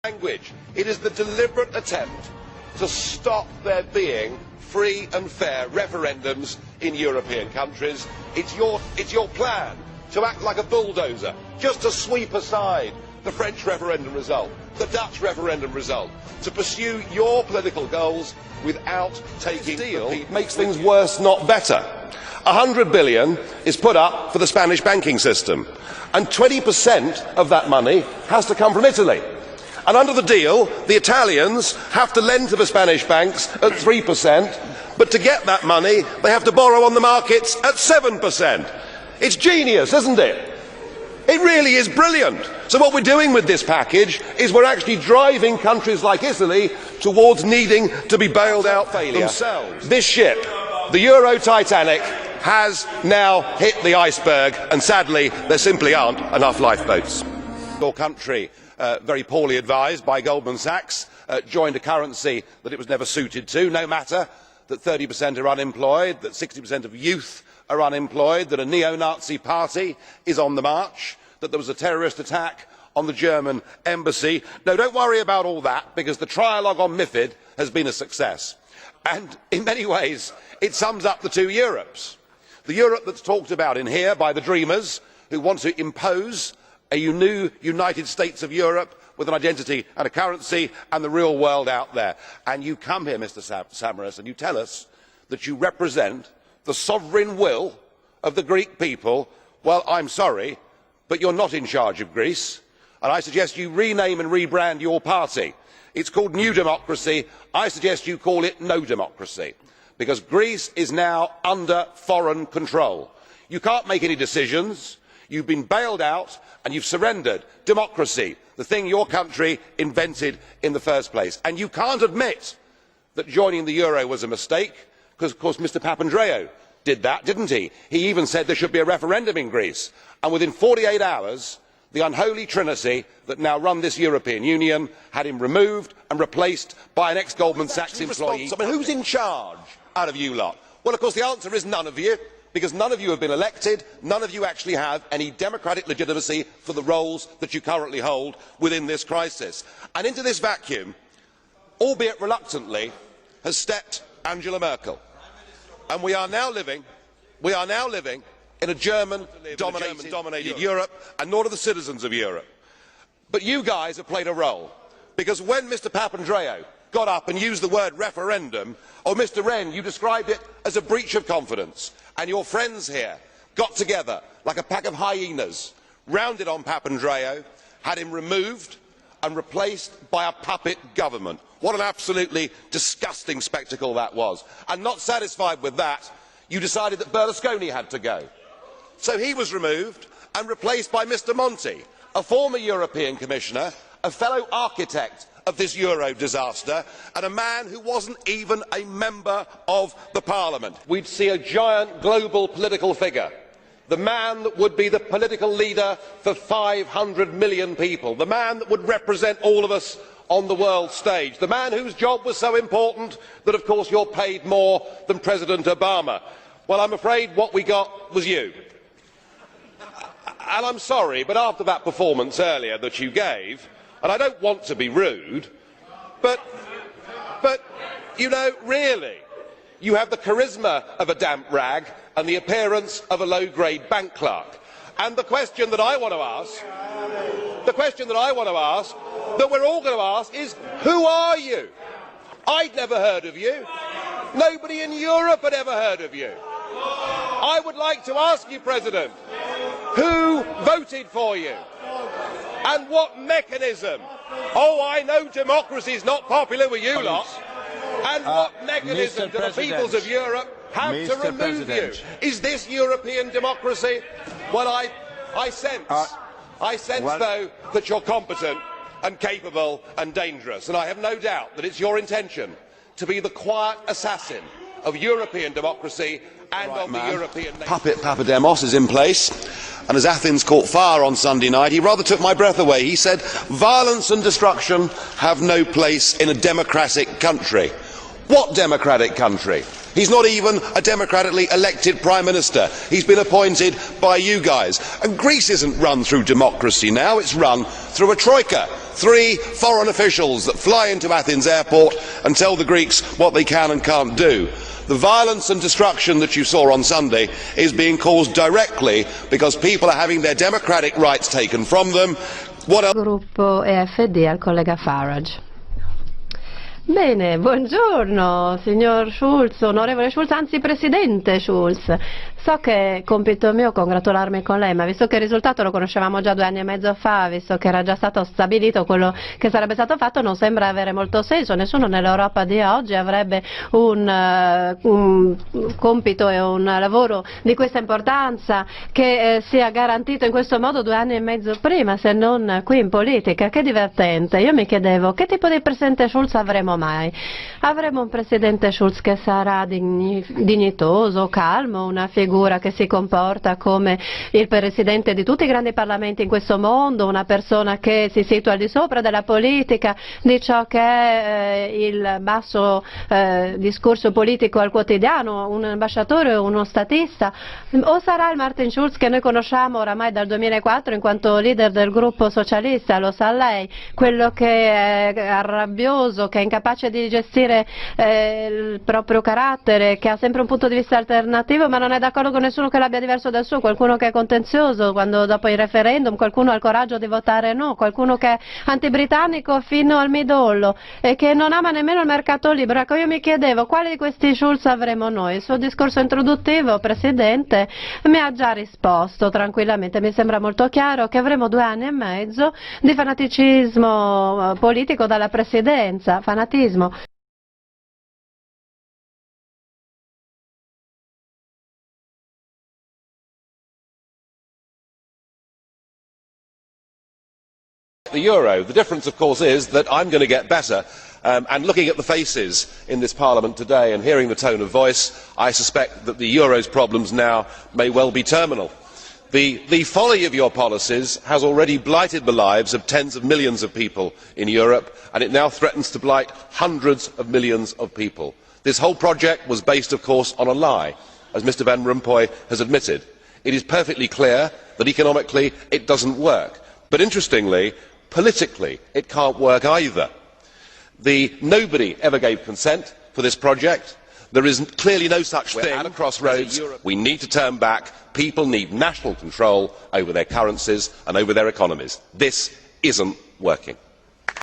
language. It is the deliberate attempt to stop there being free and fair referendums in European countries. It's your plan to act like a bulldozer, just to sweep aside the French referendum result, the Dutch referendum result, to pursue your political goals without taking the deal. Makes things worse, not better. 100 billion is put up for the Spanish banking system, and 20% of that money has to come from Italy. And under the deal, the Italians have to lend to the Spanish banks at 3%, but to get that money, they have to borrow on the markets at 7%. It's genius, isn't it? It really is brilliant. So what we're doing with this package is we're actually driving countries like Italy towards needing to be bailed out themselves. This ship, the Euro Titanic, has now hit the iceberg, and sadly there simply aren't enough lifeboats. Your country, very poorly advised by Goldman Sachs, joined a currency that it was never suited to, no matter that 30% are unemployed, that 60% of youth are unemployed, that a neo-Nazi party is on the march, that there was a terrorist attack on the German embassy. No, don't worry about all that, because the trialogue on MiFID has been a success. And in many ways, it sums up the two Europes. The Europe that's talked about in here by the dreamers who want to impose a new United States of Europe with an identity and a currency, and the real world out there. And you come here, Mr Samaras, and you tell us that you represent the sovereign will of the Greek people. Well, I'm sorry, but you're not in charge of Greece, and I suggest you rename and rebrand your party. It's called New Democracy. I suggest you call it No Democracy, because Greece is now under foreign control. You can't make any decisions. You've been bailed out and you've surrendered democracy, the thing your country invented in the first place. And you can't admit that joining the euro was a mistake, because of course Mr Papandreou did that, didn't he? He even said there should be a referendum in Greece, and within 48 hours the unholy trinity that now run this European Union had him removed and replaced by an ex-Goldman Sachs employee. I mean, who's in charge out of you lot? Well, of course the answer is none of you, because none of you have been elected, none of you actually have any democratic legitimacy for the roles that you currently hold within this crisis. And into this vacuum, albeit reluctantly, has stepped Angela Merkel. And we are now living in a German-dominated Europe, and nor do the citizens of Europe. But you guys have played a role, because when Mr Papandreou got up and used the word referendum, or Mr Rehn, you described it as a breach of confidence, and your friends here got together like a pack of hyenas, rounded on Papandreou, had him removed and replaced by a puppet government. What an absolutely disgusting spectacle that was. And not satisfied with that, you decided that Berlusconi had to go. So he was removed and replaced by Mr Monti, a former European Commissioner, a fellow architect of this euro disaster, and a man who wasn't even a member of the Parliament. We'd see a giant global political figure, the man that would be the political leader for 500 million people, the man that would represent all of us on the world stage, the man whose job was so important that of course you're paid more than President Obama. Well, I'm afraid what we got was you. And I'm sorry, but after that performance earlier that you gave, and I don't want to be rude, but you know, really, you have the charisma of a damp rag and the appearance of a low-grade bank clerk. And the question that I want to ask, that we're all going to ask, is who are you? I'd never heard of you. Nobody in Europe had ever heard of you. I would like to ask you, President, who voted for you? And what mechanism? Oh, I know democracy is not popular with you lot. And what mechanism do the peoples of Europe have to remove you? Is this European democracy? Well, I sense, though, that you're competent and capable and dangerous, and I have no doubt that it's your intention to be the quiet assassin of European democracy and of the European nation. Puppet Papademos is in place, and as Athens caught fire on Sunday night, he rather took my breath away. He said, violence and destruction have no place in a democratic country. What democratic country? He's not even a democratically elected Prime Minister. He's been appointed by you guys. And Greece isn't run through democracy now, it's run through a troika, 3 foreign officials that fly into Athens airport and tell the Greeks what they can and can't do. The violence and destruction that you saw on Sunday is being caused directly because people are having their democratic rights taken from them. Gruppo EFD al collega Farage. Bene, buongiorno signor Schulz, onorevole Schulz, anzi presidente Schulz. So che è compito mio congratularmi con lei, ma visto che il risultato lo conoscevamo già 2 anni e mezzo fa, visto che era già stato stabilito quello che sarebbe stato fatto, non sembra avere molto senso. Nessuno nell'Europa di oggi avrebbe un compito e un lavoro di questa importanza che sia garantito in questo modo 2 anni e mezzo prima, se non qui in politica. Che divertente. Io mi chiedevo che tipo di presidente Schulz avremo mai. Avremo un presidente Schulz che sarà dignitoso, calmo, una figura che si comporta come il presidente di tutti i grandi parlamenti in questo mondo, una persona che si situa al di sopra della politica, di ciò che è il basso discorso politico al quotidiano, un ambasciatore o uno statista, o sarà il Martin Schulz che noi conosciamo oramai dal 2004 in quanto leader del gruppo socialista, lo sa lei, quello che è arrabbioso, che è incapace di gestire il proprio carattere, che ha sempre un punto di vista alternativo ma non è d'accordo con nessuno che l'abbia diverso dal suo, qualcuno che è contenzioso quando dopo il referendum, qualcuno ha il coraggio di votare no, qualcuno che è antibritannico fino al midollo e che non ama nemmeno il mercato libero. Ecco, io mi chiedevo quale di questi Schulz avremo noi. Il suo discorso introduttivo, Presidente, mi ha già risposto tranquillamente, mi sembra molto chiaro che avremo 2 anni e mezzo di fanaticismo politico dalla Presidenza, fanatismo. The euro. The difference, of course, is that I'm going to get better, and looking at the faces in this Parliament today and hearing the tone of voice, I suspect that the euro's problems now may well be terminal. The folly of your policies has already blighted the lives of tens of millions of people in Europe, and it now threatens to blight hundreds of millions of people. This whole project was based, of course, on a lie, as Mr Van Rompuy has admitted. It is perfectly clear that economically it doesn't work, but interestingly, politically it can't work either. Nobody ever gave consent for this project. There is clearly no such thing. We're at a crossroads. We need to turn back. People need national control over their currencies and over their economies. This isn't working.